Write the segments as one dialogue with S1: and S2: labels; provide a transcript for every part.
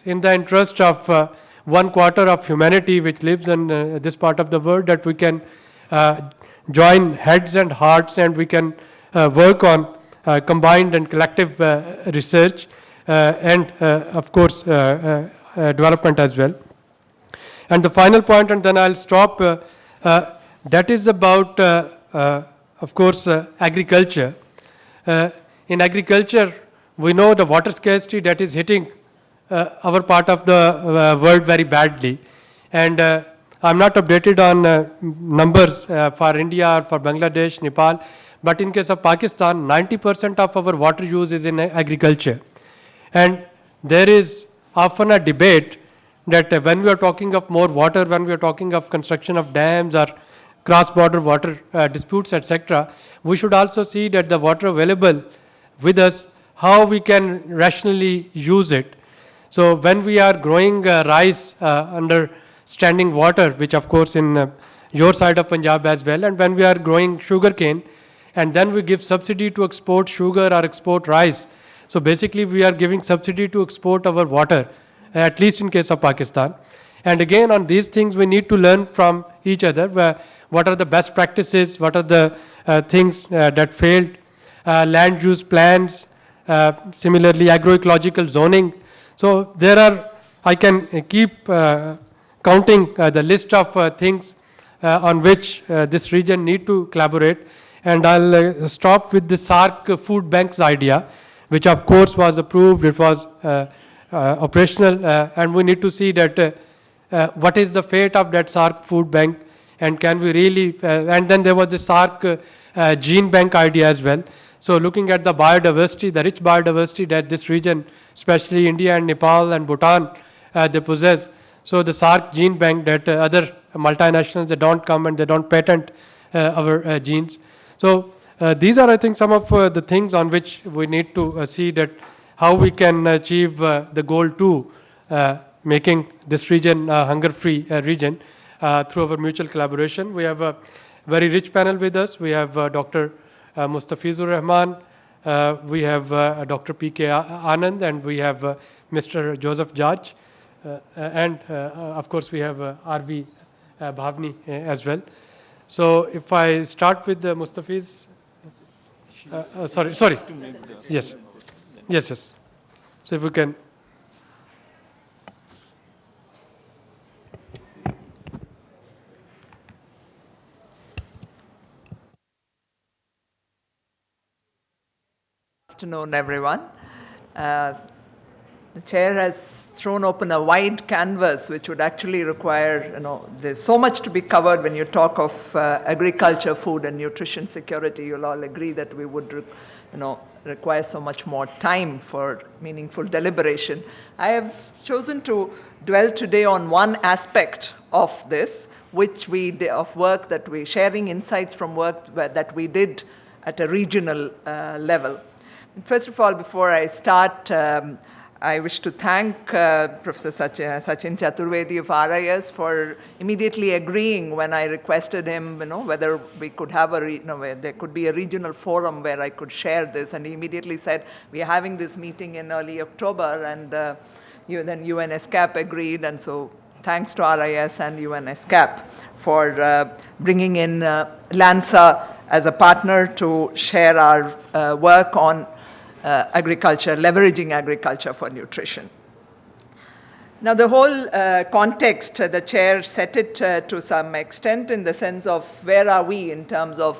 S1: in the interest of 1/4 of humanity which lives in this part of the world, that we can join heads and hearts, and we can work on combined and collective research and of course development as well. And the final point, and then I'll stop, that is about of course agriculture. In agriculture, we know the water scarcity that is hitting our part of the world very badly. And I'm not updated on numbers for India or for Bangladesh, Nepal, but in case of Pakistan, 90% of our water use is in agriculture. And there is often a debate that when we are talking of more water, when we are talking of construction of dams or cross-border water disputes, etc., we should also see that the water available with us, how we can rationally use it. So when we are growing rice under standing water, which of course in your side of Punjab as well, and when we are growing sugarcane, and then we give subsidy to export sugar or export rice. So basically we are giving subsidy to export our water, at least in case of Pakistan. And again, on these things, we need to learn from each other. What are the best practices? What are the things that failed? Land use plans, similarly agroecological zoning. So there are, I can keep counting the list of things on which this region need to collaborate. And I'll stop with the SAARC food banks idea, which of course was approved, it was operational, and we need to see that what is the fate of that SAARC food bank, and can we really, and then there was the SAARC gene bank idea as well. So looking at the biodiversity, the rich biodiversity that this region, especially India and Nepal and Bhutan, they possess. So the SAARC gene bank, that other multinationals, they don't come and they don't patent our genes. So these are, I think, some of the things on which we need to see that how we can achieve the goal to making this region a hunger-free region through our mutual collaboration. We have a very rich panel with us. We have Dr. Mustafizur Rahman, we have Dr. P.K. Anand, and we have Mr. Joseph Judge, and of course we have R.V. Bhavni as well. So if I start with Mustafiz, sorry. Yes. So if we can.
S2: Afternoon, everyone. The chair has thrown open a wide canvas, which would actually require, there's so much to be covered when you talk of agriculture, food, and nutrition security. You'll all agree that we would, require so much more time for meaningful deliberation. I have chosen to dwell today on one aspect of this, work that we sharing insights from work that we did at a regional level. First of all, before I start, I wish to thank Professor Sachin Chaturvedi of RIS for immediately agreeing when I requested him, whether we could have there could be a regional forum where I could share this, and he immediately said, we are having this meeting in early October, and then UNESCAP agreed, and so thanks to RIS and UNESCAP for bringing in LANSA as a partner to share our work on agriculture, leveraging agriculture for nutrition. Now, the whole context, the chair set it to some extent in the sense of where are we in terms of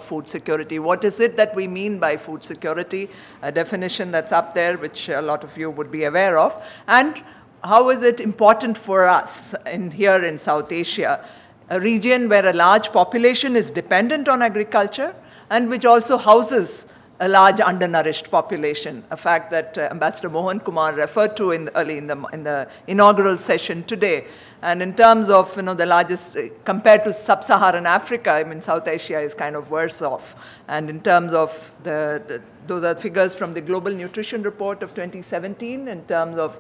S2: food security. What is it that we mean by food security? A definition that's up there, which a lot of you would be aware of. And how is it important for us here in South Asia, a region where a large population is dependent on agriculture and which also houses a large undernourished population, a fact that Ambassador Mohan Kumar referred to early in the inaugural session today. And in terms of the largest, compared to sub-Saharan Africa, South Asia is kind of worse off. And in terms of those are figures from the Global Nutrition Report of 2017, in terms of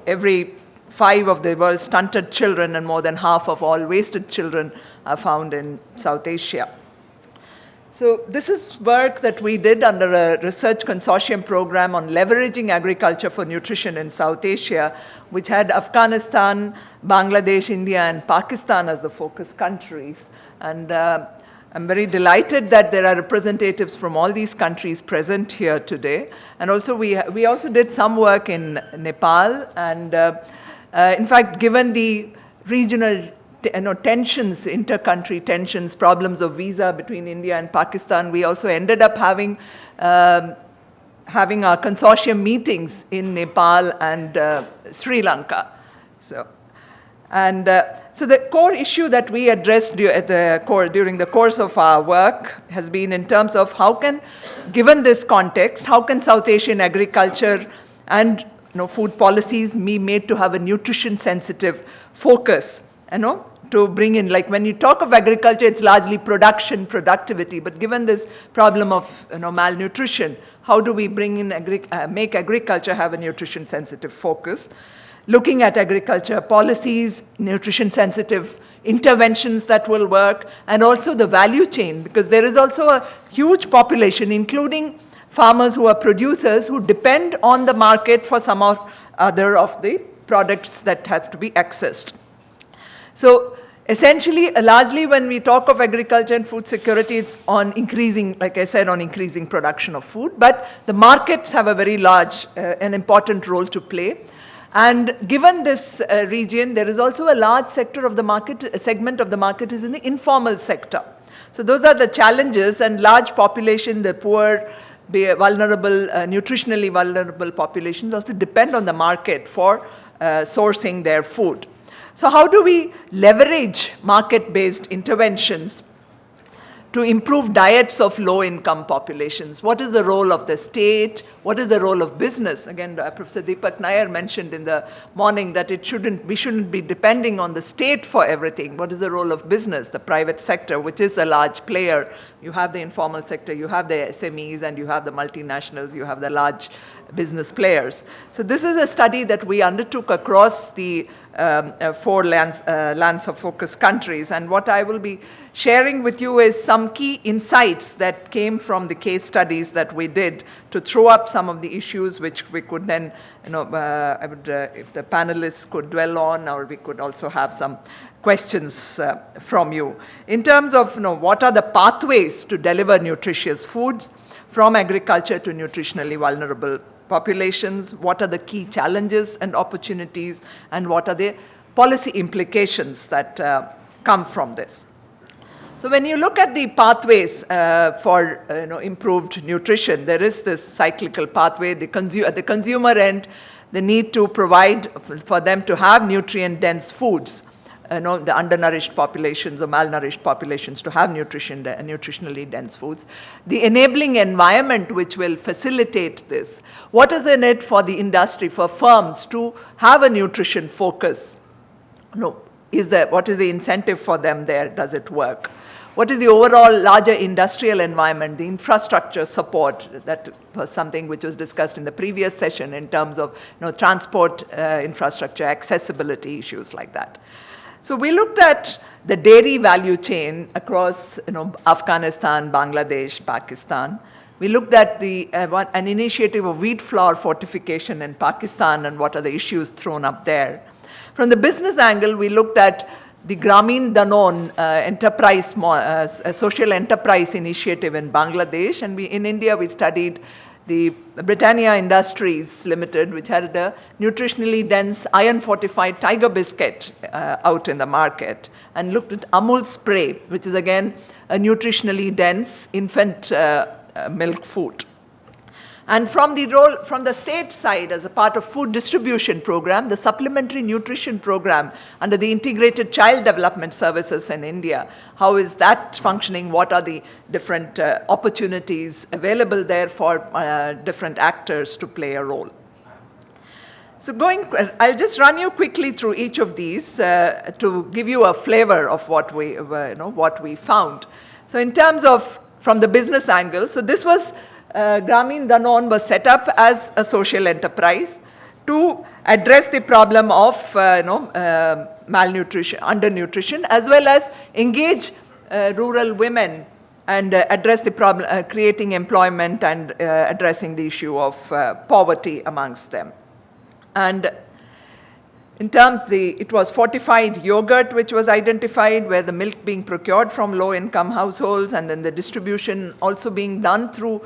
S2: every 5 of the world's stunted children and more than half of all wasted children are found in South Asia. So this is work that we did under a research consortium program on leveraging agriculture for nutrition in South Asia, which had Afghanistan, Bangladesh, India, and Pakistan as the focus countries. And I'm very delighted that there are representatives from all these countries present here today. And also we also did some work in Nepal. And in fact, given the regional tensions, inter-country tensions, problems of visa between India and Pakistan, we also ended up having our consortium meetings in Nepal and Sri Lanka. So the core issue that we addressed during the course of our work has been in terms of how can, given this context, how can South Asian agriculture and food policies be made to have a nutrition-sensitive focus, to bring in, like when you talk of agriculture, it's largely production, productivity, but given this problem of malnutrition, how do we bring in, make agriculture have a nutrition-sensitive focus? Looking at agriculture policies, nutrition-sensitive interventions that will work, and also the value chain, because there is also a huge population, including farmers who are producers, who depend on the market for some or other of the products that have to be accessed. So essentially, largely when we talk of agriculture and food security, it's on increasing, like I said, on increasing production of food, but the markets have a very large and important role to play. And given this region, there is also a large sector of the market, a segment of the market is in the informal sector. So those are the challenges, and large population, the poor, vulnerable, nutritionally vulnerable populations also depend on the market for sourcing their food. So how do we leverage market-based interventions to improve diets of low-income populations? What is the role of the state? What is the role of business? Again, Professor Deepak Nair mentioned in the morning that we shouldn't be depending on the state for everything. What is the role of business, the private sector, which is a large player? You have the informal sector, you have the SMEs, and you have the multinationals, you have the large business players. So this is a study that we undertook across the 4 lands of focus countries, and what I will be sharing with you is some key insights that came from the case studies that we did to throw up some of the issues which we could then, I would, if the panelists could dwell on, or we could also have some questions from you. In terms of what are the pathways to deliver nutritious foods from agriculture to nutritionally vulnerable populations, what are the key challenges and opportunities, and what are the policy implications that come from this. So when you look at the pathways for improved nutrition, there is this cyclical pathway. At the consumer end, the need to provide for them to have nutrient-dense foods, the undernourished populations or malnourished populations to have nutritionally dense foods. The enabling environment which will facilitate this. What is in it for the industry, for firms to have a nutrition focus? What is the incentive for them there? Does it work? What is the overall larger industrial environment, the infrastructure support? That was something which was discussed in the previous session in terms of transport infrastructure, accessibility issues like that. So we looked at the dairy value chain across Afghanistan, Bangladesh, Pakistan. We looked at an initiative of wheat flour fortification in Pakistan and what are the issues thrown up there. From the business angle, we looked at the Grameen Danone social enterprise initiative in Bangladesh, and in India we studied the Britannia Industries Limited, which had the nutritionally dense iron-fortified tiger biscuit out in the market, and looked at Amul Spray, which is again a nutritionally dense infant milk food. And from the state side, as a part of food distribution program, the supplementary nutrition program under the Integrated Child Development Services in India, how is that functioning? What are the different opportunities available there for different actors to play a role? So I'll just run you quickly through each of these to give you a flavor of what we found. So in terms of, from the business angle, so this was, Grameen Danone was set up as a social enterprise to address the problem of malnutrition, undernutrition, as well as engage rural women and address the problem, creating employment and addressing the issue of poverty amongst them. And in terms, it was fortified yogurt which was identified, where the milk being procured from low-income households, and then the distribution also being done through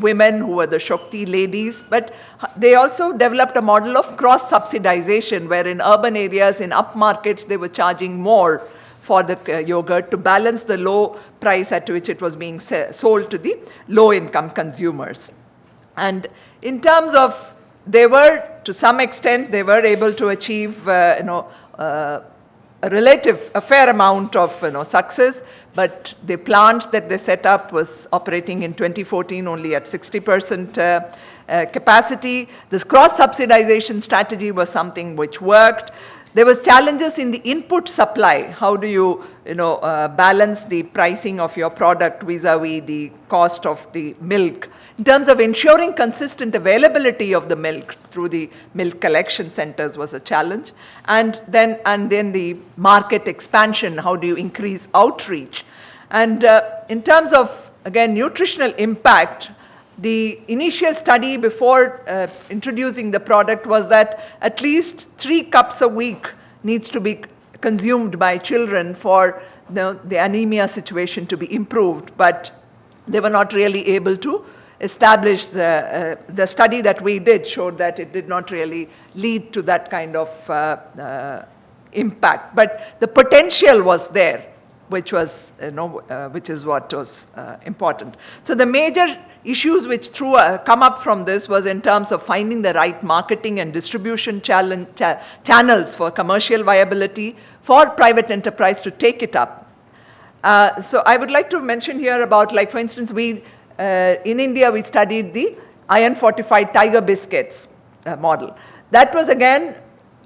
S2: women who were the Shakti ladies. But they also developed a model of cross-subsidization, where in urban areas, in upmarkets, they were charging more for the yogurt to balance the low price at which it was being sold to the low-income consumers. And in terms of, they were, to some extent, they were able to achieve, a fair amount of, success, but the plant that they set up was operating in 2014 only at 60% capacity. This cross-subsidization strategy was something which worked. There was challenges in the input supply. How do you, balance the pricing of your product vis-a-vis the cost of the milk? In terms of ensuring consistent availability of the milk through the milk collection centers was a challenge. And then the market expansion, how do you increase outreach? And in terms of, again, nutritional impact, the initial study before introducing the product was that at least 3 cups a week needs to be consumed by children for the anemia situation to be improved. But they were not really able to establish the study that we did showed that it did not really lead to that kind of impact. But the potential was there, which was, which is what was important. So the major issues which come up from this was in terms of finding the right marketing and distribution channels for commercial viability for private enterprise to take it up. So I would like to mention here about, like, for instance, in India, we studied the iron-fortified tiger biscuits model. That was, again,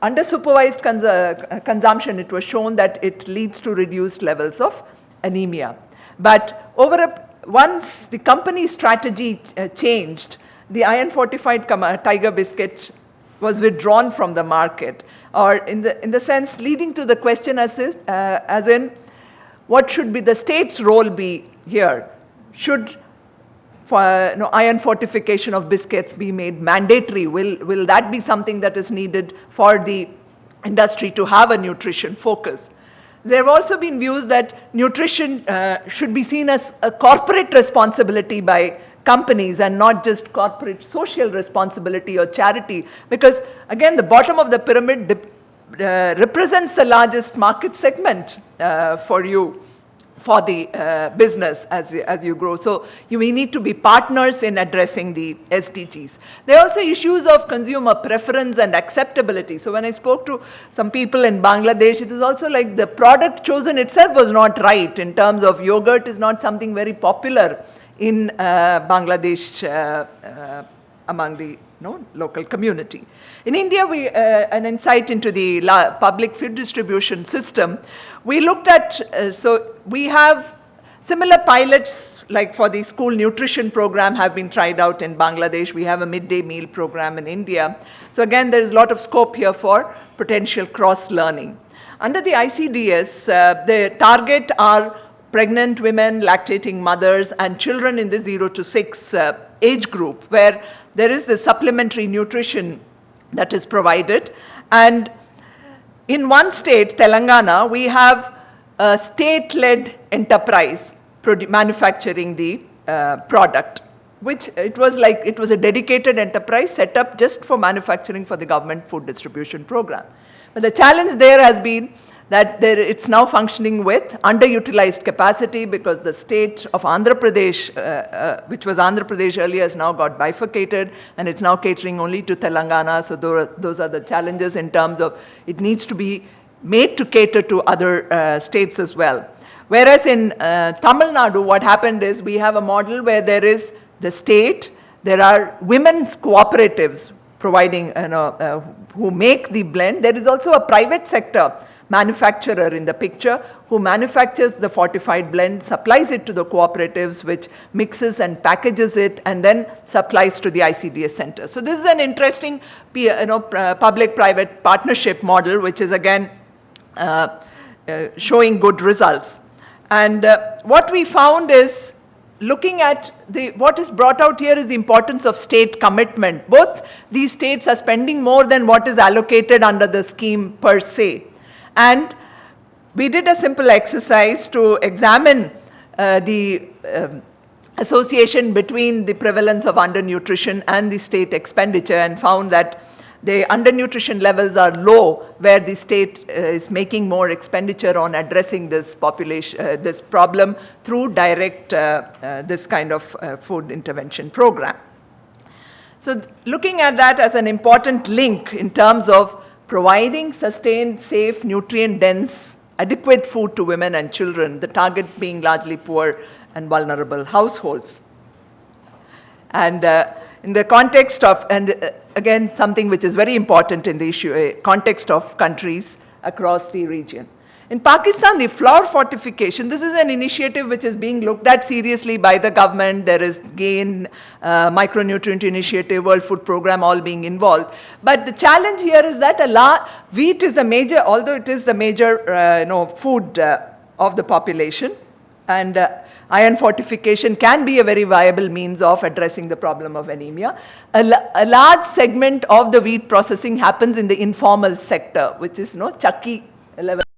S2: under supervised consumption. It was shown that it leads to reduced levels of anemia. But once the company strategy changed, the iron-fortified tiger biscuit was withdrawn from the market, or in the sense leading to the question as in, what should be the state's role be here? Should iron fortification of biscuits be made mandatory? Will that be something that is needed for the industry to have a nutrition focus? There have also been views that nutrition should be seen as a corporate responsibility by companies and not just corporate social responsibility or charity, because again, the bottom of the pyramid represents the largest market segment for the business as you grow. So we need to be partners in addressing the SDGs. There are also issues of consumer preference and acceptability. So when I spoke to some people in Bangladesh, it was also like the product chosen itself was not right. In terms of yogurt is not something very popular in Bangladesh among the local community. In India, an insight into the public food distribution system. We looked at, so we have similar pilots, like for the school nutrition program, have been tried out in Bangladesh. We have a midday meal program in India. So again, there is a lot of scope here for potential cross-learning. Under the ICDS, the target are pregnant women, lactating mothers, and children in the 0 to 6 age group, where there is the supplementary nutrition that is provided. And in one state, Telangana, we have a state-led enterprise manufacturing the product, which it was a dedicated enterprise set up just for manufacturing for the government food distribution program. But the challenge there has been that it's now functioning with underutilized capacity, because the state of Andhra Pradesh, which was Andhra Pradesh earlier, has now got bifurcated, and it's now catering only to Telangana. So those are the challenges in terms of it needs to be made to cater to other states as well. Whereas in Tamil Nadu, what happened is we have a model where there is the state, there are women's cooperatives providing, who make the blend. There is also a private sector manufacturer in the picture who manufactures the fortified blend, supplies it to the cooperatives, which mixes and packages it, and then supplies to the ICDS center. So this is an interesting public-private partnership model, which is again showing good results. And what we found is, looking at what is brought out here is the importance of state commitment. Both these states are spending more than what is allocated under the scheme per se. And we did a simple exercise to examine the association between the prevalence of undernutrition and the state expenditure, and found that the undernutrition levels are low where the state is making more expenditure on addressing this population, this problem through direct this kind of food intervention program. So looking at that as an important link in terms of providing sustained, safe, nutrient-dense, adequate food to women and children, the target being largely poor and vulnerable households. And in the context of, and again, something which is very important in the issue, context of countries across the region. In Pakistan, the flour fortification, this is an initiative which is being looked at seriously by the government. There is GAIN, Micronutrient Initiative, World Food Program, all being involved. But the challenge here is that wheat is the major, although it is the major food of the population, and iron fortification can be a very viable means of addressing the problem of anemia. A large segment of the wheat processing happens in the informal sector, which is chakki level.